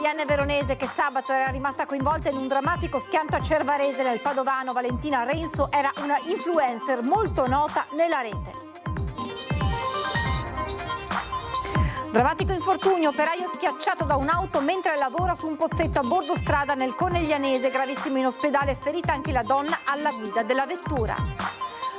Conegliano e Veronese, che sabato era rimasta coinvolta in un drammatico schianto a Cervarese nel Padovano. Valentina Renso era una influencer molto nota nella rete. Drammatico infortunio, operaio schiacciato da un'auto mentre lavora su un pozzetto a bordo strada nel Coneglianese, gravissimo in ospedale, ferita anche la donna alla guida della vettura.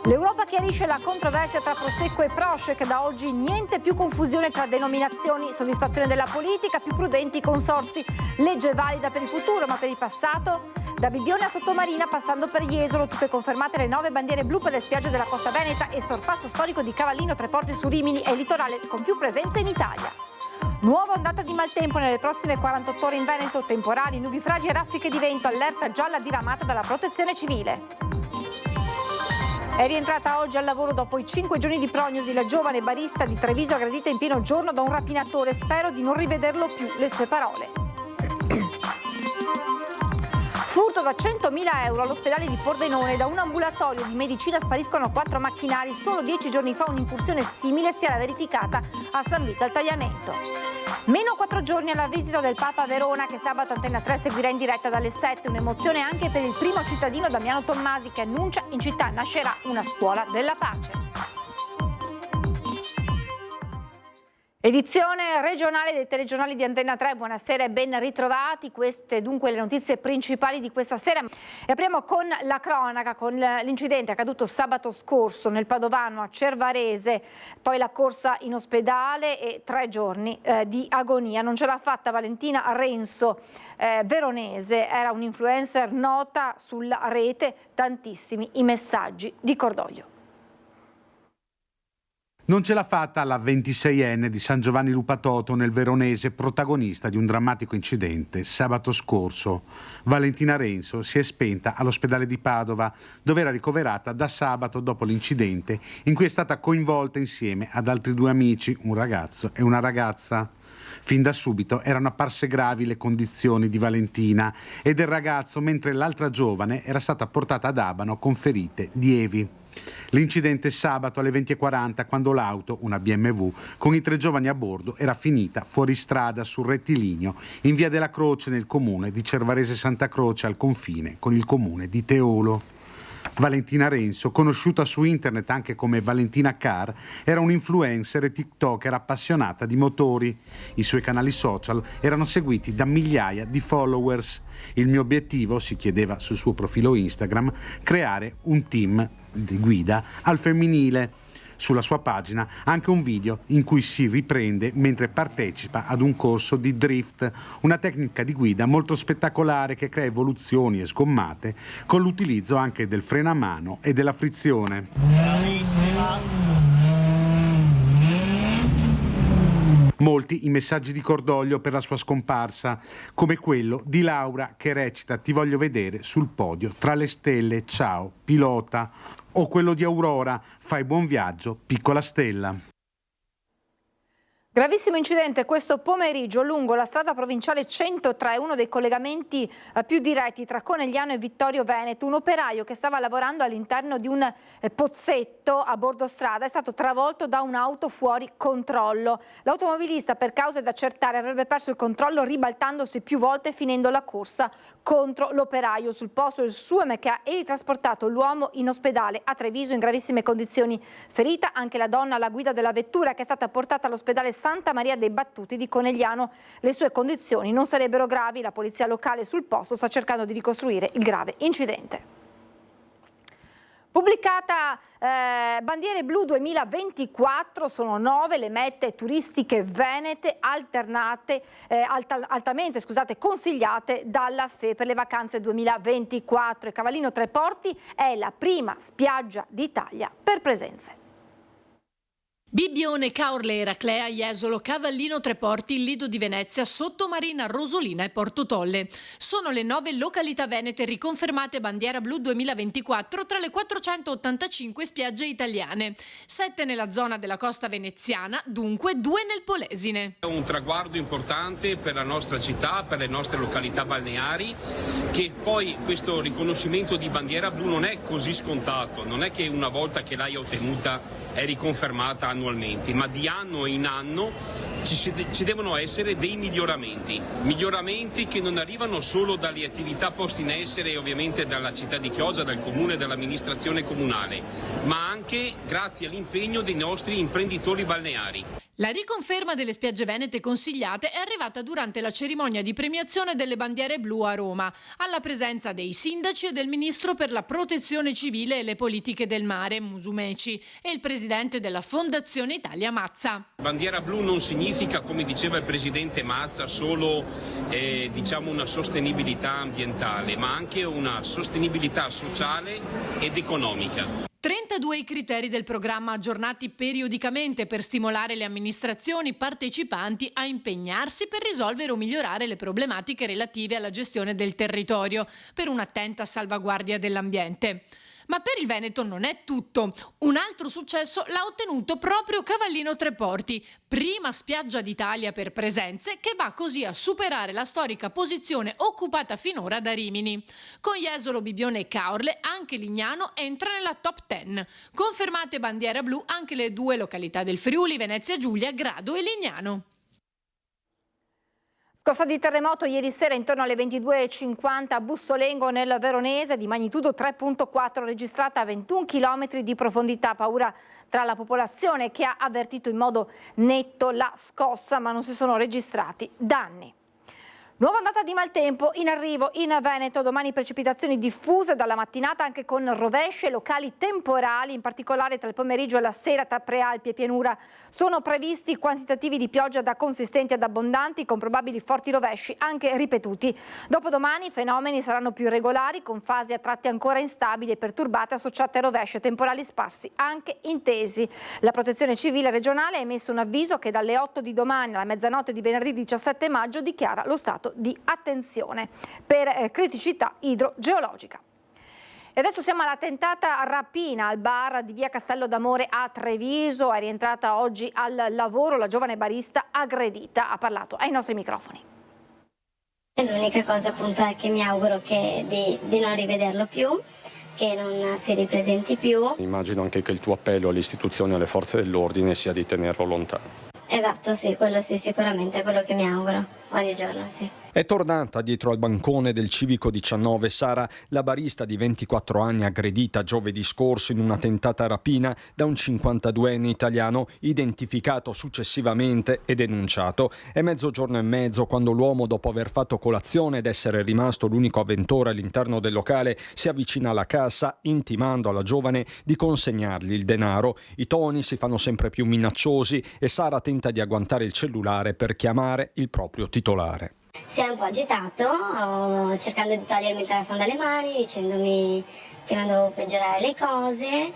L'Europa chiarisce la controversia tra Prosecco e Prošek, da oggi niente più confusione tra denominazioni, soddisfazione della politica, più prudenti i consorzi, legge valida per il futuro ma per il passato? Da Bibbione a Sottomarina passando per Jesolo, tutte confermate le 9 bandiere blu per le spiagge della Costa Veneta e sorpasso storico di Cavallino, Treporti su Rimini e il litorale con più presenze in Italia. Nuova ondata di maltempo nelle prossime 48 ore in Veneto, temporali, nubifragi e raffiche di vento, allerta gialla diramata dalla Protezione Civile. È rientrata oggi al lavoro dopo i 5 giorni di prognosi la giovane barista di Treviso aggredita in pieno giorno da un rapinatore. Spero di non rivederlo più, le sue parole. Furto da 100.000 euro all'ospedale di Pordenone. Da un ambulatorio di medicina spariscono 4 macchinari. Solo 10 giorni fa un'incursione simile si era verificata a San Vito al Tagliamento. Meno 4 giorni alla visita del Papa a Verona, che sabato Antena 3 seguirà in diretta dalle 7. Un'emozione anche per il primo cittadino Damiano Tommasi, che annuncia in città nascerà una scuola della pace. Edizione regionale dei telegiornali di Antena 3, buonasera e ben ritrovati. Queste dunque le notizie principali di questa sera. E apriamo con la cronaca, con l'incidente accaduto sabato scorso nel Padovano a Cervarese, poi la corsa in ospedale e 3 giorni di agonia. Non ce l'ha fatta Valentina Renso, veronese, era un influencer nota sulla rete, tantissimi i messaggi di cordoglio. Non ce l'ha fatta la 26enne di San Giovanni Lupatoto nel Veronese, protagonista di un drammatico incidente. Sabato scorso Valentina Renso si è spenta all'ospedale di Padova, dove era ricoverata da sabato dopo l'incidente in cui è stata coinvolta insieme ad altri 2 amici, un ragazzo e una ragazza. Fin da subito erano apparse gravi le condizioni di Valentina e del ragazzo, mentre l'altra giovane era stata portata ad Abano con ferite lievi. L'incidente sabato alle 20:40, quando l'auto, una BMW, con i 3 giovani a bordo era finita fuori strada sul rettilineo in via della Croce nel comune di Cervarese Santa Croce, al confine con il comune di Teolo. Valentina Renso, conosciuta su internet anche come Valentina Car, era un influencer e tiktoker appassionata di motori. I suoi canali social erano seguiti da migliaia di followers. Il mio obiettivo, si chiedeva sul suo profilo Instagram, creare un team di guida al femminile. Sulla sua pagina anche un video in cui si riprende mentre partecipa ad un corso di drift, una tecnica di guida molto spettacolare che crea evoluzioni e sgommate con l'utilizzo anche del freno a mano e della frizione. Molti i messaggi di cordoglio per la sua scomparsa, come quello di Laura che recita "Ti voglio vedere sul podio tra le stelle, ciao pilota", o quello di Aurora "Fai buon viaggio, piccola stella". Gravissimo incidente questo pomeriggio lungo la strada provinciale 103, uno dei collegamenti più diretti tra Conegliano e Vittorio Veneto. Un operaio che stava lavorando all'interno di un pozzetto a bordo strada è stato travolto da un'auto fuori controllo. L'automobilista, per cause da accertare, avrebbe perso il controllo ribaltandosi più volte, finendo la corsa contro l'operaio. Sul posto il SUEM, che ha trasportato l'uomo in ospedale a Treviso in gravissime condizioni. Ferita anche la donna alla guida della vettura, che è stata portata all'ospedale Santa Maria dei Battuti di Conegliano. Le sue condizioni non sarebbero gravi, la polizia locale sul posto sta cercando di ricostruire il grave incidente. Pubblicata Bandiere Blu 2024, sono 9 le mete turistiche venete altamente consigliate dalla FE per le vacanze 2024. E Cavallino Treporti è la prima spiaggia d'Italia per presenze. Bibbione, Caorle, Eraclea, Jesolo, Cavallino Treporti, Lido di Venezia, Sottomarina, Rosolina e Porto Tolle. Sono le 9 località venete riconfermate Bandiera Blu 2024 tra le 485 spiagge italiane. 7 nella zona della costa veneziana, dunque 2 nel Polesine. È un traguardo importante per la nostra città, per le nostre località balneari, che poi questo riconoscimento di Bandiera Blu non è così scontato, non è che una volta che l'hai ottenuta è riconfermata annualmente, ma di anno in anno ci devono essere dei miglioramenti che non arrivano solo dalle attività poste in essere ovviamente dalla città di Chioggia, dal comune, dall'amministrazione comunale, ma anche grazie all'impegno dei nostri imprenditori balneari. La riconferma delle spiagge venete consigliate è arrivata durante la cerimonia di premiazione delle bandiere blu a Roma, alla presenza dei sindaci e del ministro per la protezione civile e le politiche del mare, Musumeci, e il presidente della Fondazione Italia Mazza. Bandiera blu non significa, come diceva il presidente Mazza, solo una sostenibilità ambientale, ma anche una sostenibilità sociale ed economica. 32 i criteri del programma aggiornati periodicamente per stimolare le amministrazioni partecipanti a impegnarsi per risolvere o migliorare le problematiche relative alla gestione del territorio per un'attenta salvaguardia dell'ambiente. Ma per il Veneto non è tutto. Un altro successo l'ha ottenuto proprio Cavallino Treporti, prima spiaggia d'Italia per presenze, che va così a superare la storica posizione occupata finora da Rimini. Con Jesolo, Bibione e Caorle anche Lignano entra nella top 10. Confermate bandiera blu anche le 2 località del Friuli, Venezia Giulia, Grado e Lignano. Scossa di terremoto ieri sera intorno alle 22:50 a Bussolengo nel Veronese, di magnitudo 3.4, registrata a 21 km di profondità. Paura tra la popolazione, che ha avvertito in modo netto la scossa, ma non si sono registrati danni. Nuova ondata di maltempo in arrivo in Veneto, domani precipitazioni diffuse dalla mattinata anche con rovesce locali temporali, in particolare tra il pomeriggio e la sera tra Prealpi e Pianura. Sono previsti quantitativi di pioggia da consistenti ad abbondanti con probabili forti rovesci anche ripetuti. Dopodomani i fenomeni saranno più irregolari con fasi a tratti ancora instabili e perturbate associate a rovesce temporali sparsi anche intesi. La Protezione Civile regionale ha emesso un avviso che dalle 8 di domani alla mezzanotte di venerdì 17 maggio dichiara lo stato di attenzione per criticità idrogeologica. E adesso siamo alla tentata rapina al bar di via Castello d'Amore a Treviso. È rientrata oggi al lavoro la giovane barista aggredita. Ha parlato ai nostri microfoni. L'unica cosa appunto è che mi auguro di non rivederlo più, che non si ripresenti più. Immagino anche che il tuo appello alle istituzioni e alle forze dell'ordine sia di tenerlo lontano. Esatto, sì, quello sì, sicuramente è quello che mi auguro ogni giorno, sì. È tornata dietro al bancone del Civico 19 Sara, la barista di 24 anni aggredita giovedì scorso in una tentata rapina da un 52enne italiano identificato successivamente e denunciato. È mezzogiorno e mezzo quando l'uomo, dopo aver fatto colazione ed essere rimasto l'unico avventore all'interno del locale, si avvicina alla cassa intimando alla giovane di consegnargli il denaro. I toni si fanno sempre più minacciosi e Sara tenta di agguantare il cellulare per chiamare il proprio titolare. Si è un po' agitato, cercando di togliermi il telefono dalle mani, dicendomi che non dovevo peggiorare le cose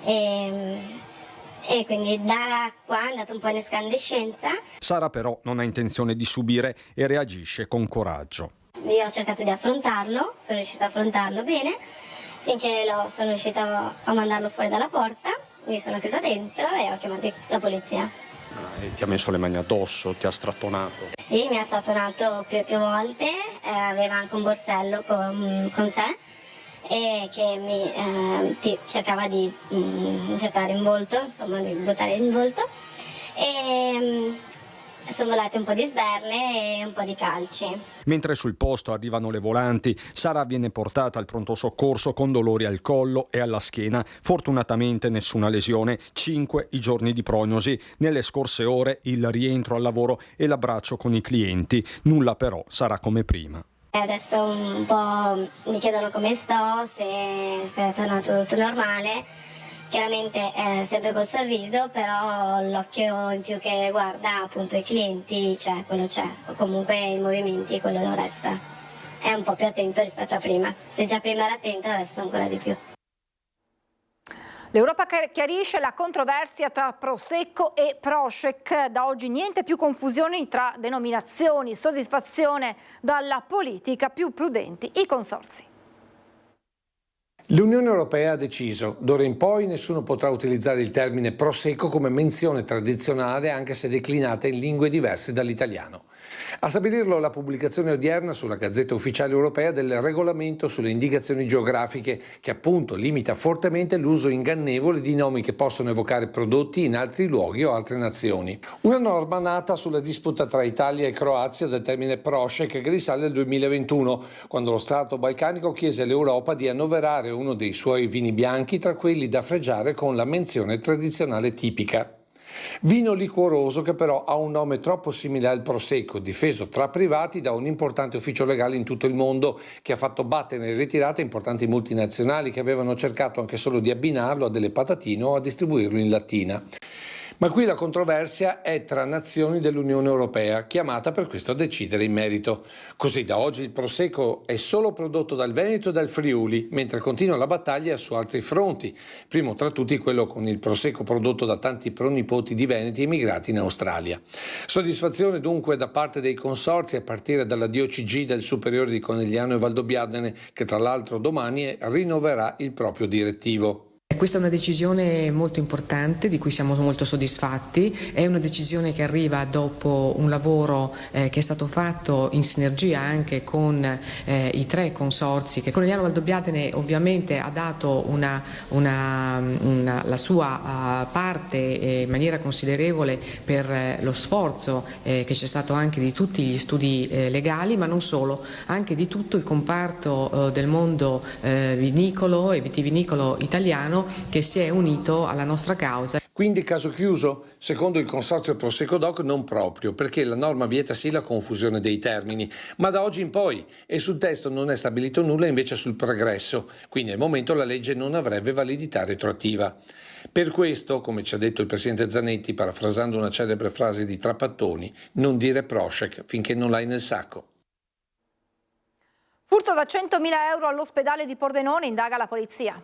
e quindi da qua è andato un po' in escandescenza. Sara però non ha intenzione di subire e reagisce con coraggio. Io ho cercato di affrontarlo, sono riuscita a affrontarlo bene, finché sono riuscita a mandarlo fuori dalla porta, mi sono chiusa dentro e ho chiamato la polizia. E ti ha messo le mani addosso, ti ha strattonato? Sì, mi ha strattonato più volte, aveva anche un borsello con sé e che cercava di gettare in volto, insomma di buttare in volto, e sono volate un po' di sberle e un po' di calci. Mentre sul posto arrivano le volanti, Sara viene portata al pronto soccorso con dolori al collo e alla schiena. Fortunatamente nessuna lesione, 5 i giorni di prognosi. Nelle scorse ore il rientro al lavoro e l'abbraccio con i clienti. Nulla però sarà come prima. Adesso un po' mi chiedono come sto, se è tornato tutto normale. Chiaramente sempre col sorriso, però l'occhio in più che guarda appunto i clienti quello c'è, o comunque i movimenti, quello non resta. È un po' più attento rispetto a prima. Se già prima era attento, adesso ancora di più. L'Europa chiarisce la controversia tra Prosecco e Prošek. Da oggi niente più confusioni tra denominazioni, soddisfazione dalla politica, più prudenti i consorzi. L'Unione Europea ha deciso, d'ora in poi nessuno potrà utilizzare il termine Prosecco come menzione tradizionale anche se declinata in lingue diverse dall'italiano. A stabilirlo la pubblicazione odierna sulla Gazzetta Ufficiale Europea del regolamento sulle indicazioni geografiche, che appunto limita fortemente l'uso ingannevole di nomi che possono evocare prodotti in altri luoghi o altre nazioni. Una norma nata sulla disputa tra Italia e Croazia del termine Prošek, che risale al 2021, quando lo Stato balcanico chiese all'Europa di annoverare uno dei suoi vini bianchi tra quelli da fregiare con la menzione tradizionale tipica. Vino liquoroso che però ha un nome troppo simile al Prosecco, difeso tra privati da un importante ufficio legale in tutto il mondo, che ha fatto battere in ritirata importanti multinazionali che avevano cercato anche solo di abbinarlo a delle patatine o a distribuirlo in lattina. Ma qui la controversia è tra nazioni dell'Unione Europea, chiamata per questo a decidere in merito. Così da oggi il Prosecco è solo prodotto dal Veneto e dal Friuli, mentre continua la battaglia su altri fronti, primo tra tutti quello con il Prosecco prodotto da tanti pronipoti di veneti emigrati in Australia. Soddisfazione dunque da parte dei consorzi, a partire dalla DOCG del Superiore di Conegliano e Valdobbiadene, che tra l'altro domani rinnoverà il proprio direttivo. Questa è una decisione molto importante di cui siamo molto soddisfatti, è una decisione che arriva dopo un lavoro che è stato fatto in sinergia anche con i 3 consorzi, che Conegliano Valdobbiadene ovviamente ha dato la sua parte in maniera considerevole per lo sforzo che c'è stato anche di tutti gli studi legali, ma non solo, anche di tutto il comparto del mondo vinicolo e vitivinicolo italiano, che si è unito alla nostra causa. Quindi caso chiuso? Secondo il consorzio Prosecco Doc non proprio, perché la norma vieta sì la confusione dei termini, ma da oggi in poi, e sul testo non è stabilito nulla invece sul progresso, quindi al momento la legge non avrebbe validità retroattiva. Per questo, come ci ha detto il presidente Zanetti, parafrasando una celebre frase di Trapattoni, non dire Prošek finché non l'hai nel sacco. Furto da 100.000 euro all'ospedale di Pordenone, indaga la polizia.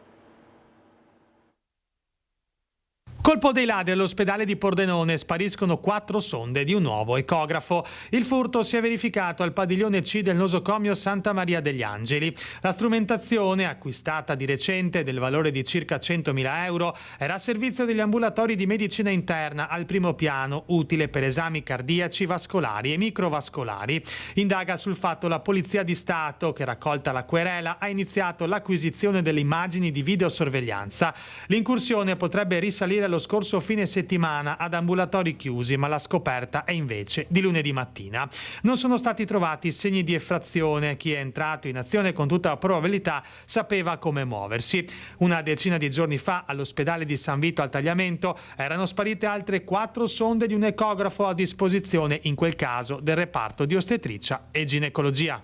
Colpo dei ladri all'ospedale di Pordenone, spariscono 4 sonde di un nuovo ecografo. Il furto si è verificato al padiglione C del nosocomio Santa Maria degli Angeli. La strumentazione, acquistata di recente del valore di circa 100.000 euro, era a servizio degli ambulatori di medicina interna al primo piano, utile per esami cardiaci, vascolari e microvascolari. Indaga sul fatto la Polizia di Stato, che, raccolta la querela, ha iniziato l'acquisizione delle immagini di videosorveglianza. L'incursione potrebbe risalire allo scorso fine settimana ad ambulatori chiusi, ma la scoperta è invece di lunedì mattina. Non sono stati trovati segni di effrazione. Chi è entrato in azione con tutta probabilità sapeva come muoversi. Una decina di giorni fa all'ospedale di San Vito al Tagliamento erano sparite altre 4 sonde di un ecografo a disposizione, in quel caso del reparto di ostetricia e ginecologia.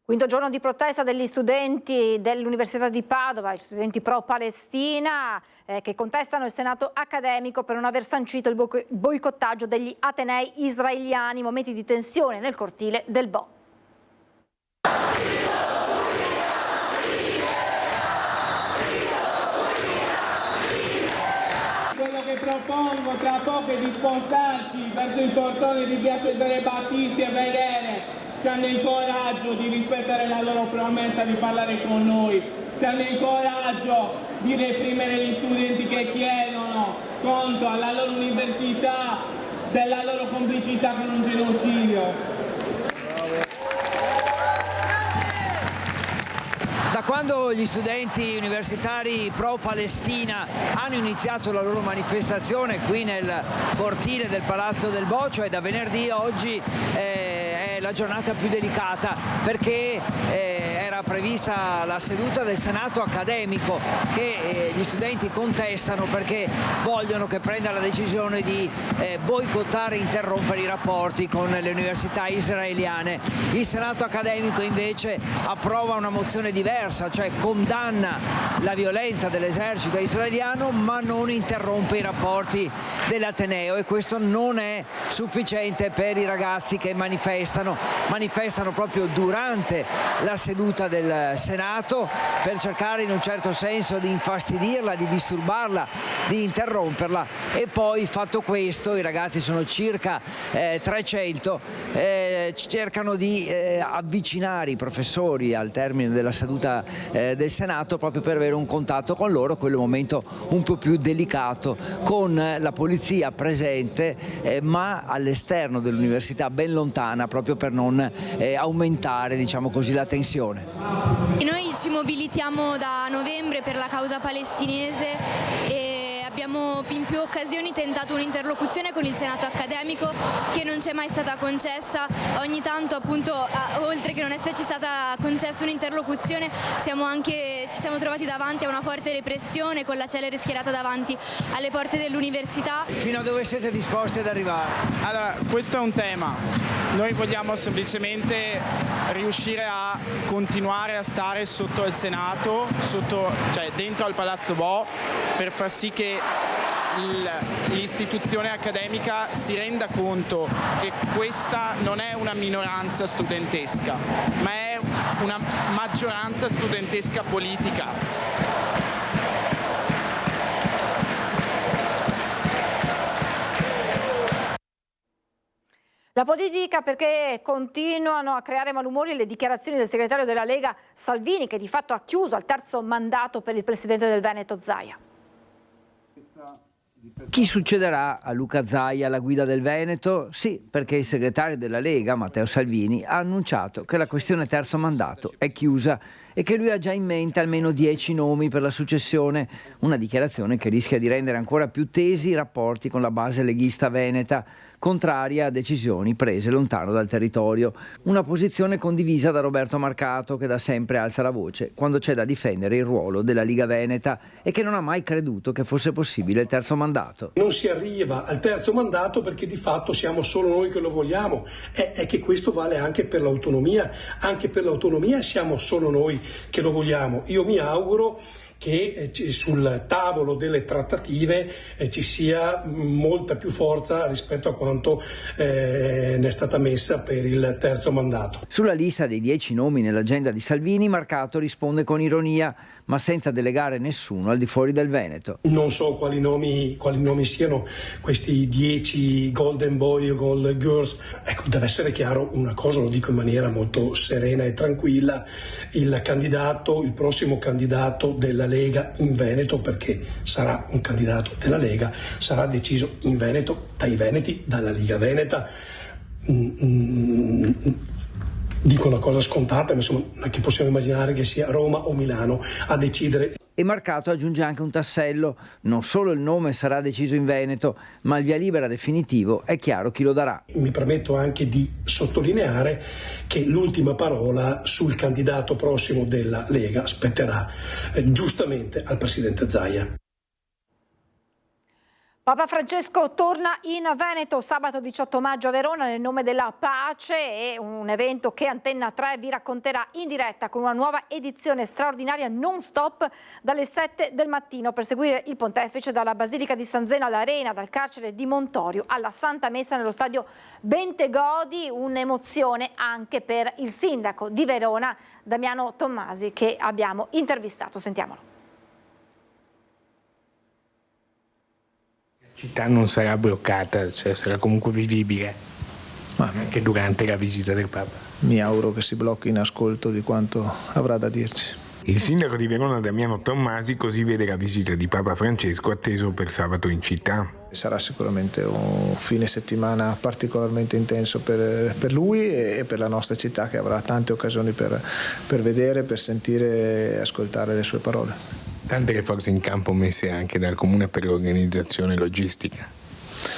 Quinto giorno di protesta degli studenti dell'Università di Padova, gli studenti pro-Palestina che contestano il Senato accademico per non aver sancito il boicottaggio degli atenei israeliani. Momenti di tensione nel cortile del Bo. Quello che propongo tra poco è di spostarci verso il portone di Via Cesare Battisti e vedere se hanno il coraggio di rispettare la loro promessa di parlare con noi, se hanno il coraggio di reprimere gli studenti che chiedono conto alla loro università della loro complicità con un genocidio. Da quando gli studenti universitari pro-Palestina hanno iniziato la loro manifestazione qui nel cortile del Palazzo del Bo, cioè da venerdì a oggi è la giornata più delicata, perché era prevista la seduta del Senato accademico che gli studenti contestano perché vogliono che prenda la decisione di boicottare e interrompere i rapporti con le università israeliane. Il Senato accademico invece approva una mozione diversa, cioè condanna la violenza dell'esercito israeliano ma non interrompe i rapporti dell'Ateneo, e questo non è sufficiente per i ragazzi che manifestano. manifestano proprio durante la seduta del Senato per cercare in un certo senso di infastidirla, di disturbarla, di interromperla, e poi fatto questo i ragazzi sono circa 300, cercano di avvicinare i professori al termine della seduta del Senato proprio per avere un contatto con loro, quello è un momento un po' più delicato, con la polizia presente ma all'esterno dell'università, ben lontana, proprio per non aumentare, diciamo così, la tensione. Noi ci mobilitiamo da novembre per la causa palestinese e abbiamo in più occasioni tentato un'interlocuzione con il Senato accademico che non ci è mai stata concessa. Ogni tanto, appunto, oltre che non esserci stata concessa un'interlocuzione, ci siamo trovati davanti a una forte repressione, con la celere schierata davanti alle porte dell'università. Fino a dove siete disposti ad arrivare? Allora, questo è un tema. Noi vogliamo semplicemente riuscire a continuare a stare sotto il Senato, cioè dentro al Palazzo Bo, per far sì che l'istituzione accademica si renda conto che questa non è una minoranza studentesca, ma è una maggioranza studentesca politica. La politica, perché continuano a creare malumori le dichiarazioni del segretario della Lega Salvini, che di fatto ha chiuso al terzo mandato per il presidente del Veneto Zaia. Chi succederà a Luca Zaia alla guida del Veneto? Sì, perché il segretario della Lega, Matteo Salvini, ha annunciato che la questione terzo mandato è chiusa e che lui ha già in mente almeno 10 nomi per la successione, una dichiarazione che rischia di rendere ancora più tesi i rapporti con la base leghista veneta, contraria a decisioni prese lontano dal territorio. Una posizione condivisa da Roberto Marcato, che da sempre alza la voce quando c'è da difendere il ruolo della Liga Veneta e che non ha mai creduto che fosse possibile il terzo mandato. Non si arriva al terzo mandato perché di fatto siamo solo noi che lo vogliamo, è che questo vale anche per l'autonomia siamo solo noi che lo vogliamo. Io mi auguro che sul tavolo delle trattative ci sia molta più forza rispetto a quanto ne è stata messa per il terzo mandato. Sulla lista dei 10 nomi nell'agenda di Salvini, Marcato risponde con ironia, ma senza delegare nessuno al di fuori del Veneto. Non so quali nomi siano questi 10 golden boy o golden girls. Ecco, deve essere chiaro una cosa, lo dico in maniera molto serena e tranquilla: il prossimo candidato della Lega in Veneto, perché sarà un candidato della Lega, sarà deciso in Veneto dai veneti, dalla Liga Veneta. Dico una cosa scontata, ma insomma, che possiamo immaginare che sia Roma o Milano a decidere. E Marcato aggiunge anche un tassello: non solo il nome sarà deciso in Veneto, ma il via libera definitivo è chiaro chi lo darà. Mi permetto anche di sottolineare che l'ultima parola sul candidato prossimo della Lega spetterà giustamente al presidente Zaia. Papa Francesco torna in Veneto sabato 18 maggio a Verona nel nome della pace, e un evento che Antenna 3 vi racconterà in diretta con una nuova edizione straordinaria non stop dalle 7 del mattino per seguire il pontefice dalla Basilica di San Zeno all'Arena, dal carcere di Montorio alla Santa Messa nello stadio Bentegodi. Un'emozione anche per il sindaco di Verona, Damiano Tommasi, che abbiamo intervistato. Sentiamolo. La città non sarà bloccata, cioè sarà comunque vivibile, anche durante la visita del Papa. Mi auguro che si blocchi in ascolto di quanto avrà da dirci. Il sindaco di Verona, Damiano Tommasi, così vede la visita di Papa Francesco atteso per sabato in città. Sarà sicuramente un fine settimana particolarmente intenso per lui e per la nostra città, che avrà tante occasioni per vedere, per sentire e ascoltare le sue parole. Tante le forze in campo messe anche dal Comune per l'organizzazione logistica.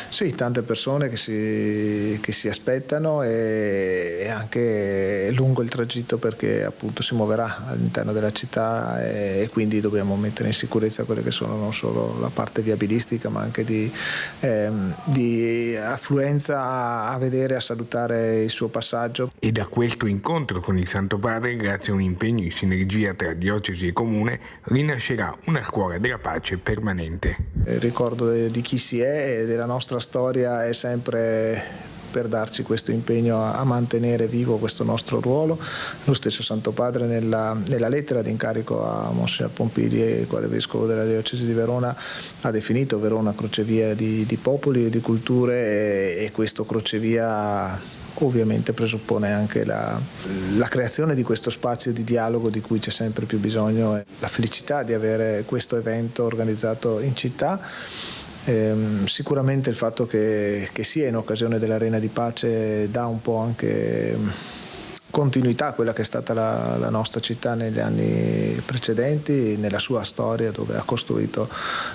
Sì, tante persone che si aspettano, e anche lungo il tragitto, perché appunto si muoverà all'interno della città e quindi dobbiamo mettere in sicurezza quelle che sono non solo la parte viabilistica, ma anche di affluenza a vedere, a salutare il suo passaggio. E da questo incontro con il Santo Padre, grazie a un impegno in sinergia tra diocesi e comune, rinascerà una scuola della pace permanente. Il ricordo di chi si è e della nostra storia è sempre per darci questo impegno a mantenere vivo questo nostro ruolo. Lo stesso Santo Padre nella lettera di incarico a Monsignor Pompili, quale vescovo della diocesi di Verona, ha definito Verona crocevia di popoli e di culture, e questo crocevia ovviamente presuppone anche la creazione di questo spazio di dialogo di cui c'è sempre più bisogno. La felicità di avere questo evento organizzato in città, sicuramente il fatto che sia in occasione dell'Arena di Pace dà un po' anche continuità a quella che è stata la nostra città negli anni precedenti, nella sua storia, dove ha costruito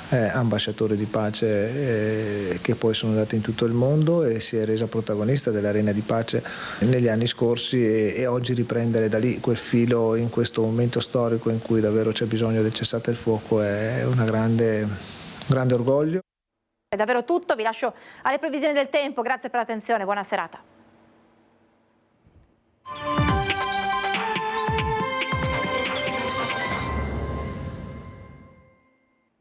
ambasciatori di pace che poi sono andati in tutto il mondo, e si è resa protagonista dell'Arena di Pace negli anni scorsi, e oggi riprendere da lì quel filo in questo momento storico in cui davvero c'è bisogno del cessate il fuoco è un grande orgoglio. È davvero tutto, vi lascio alle previsioni del tempo, grazie per l'attenzione, buona serata.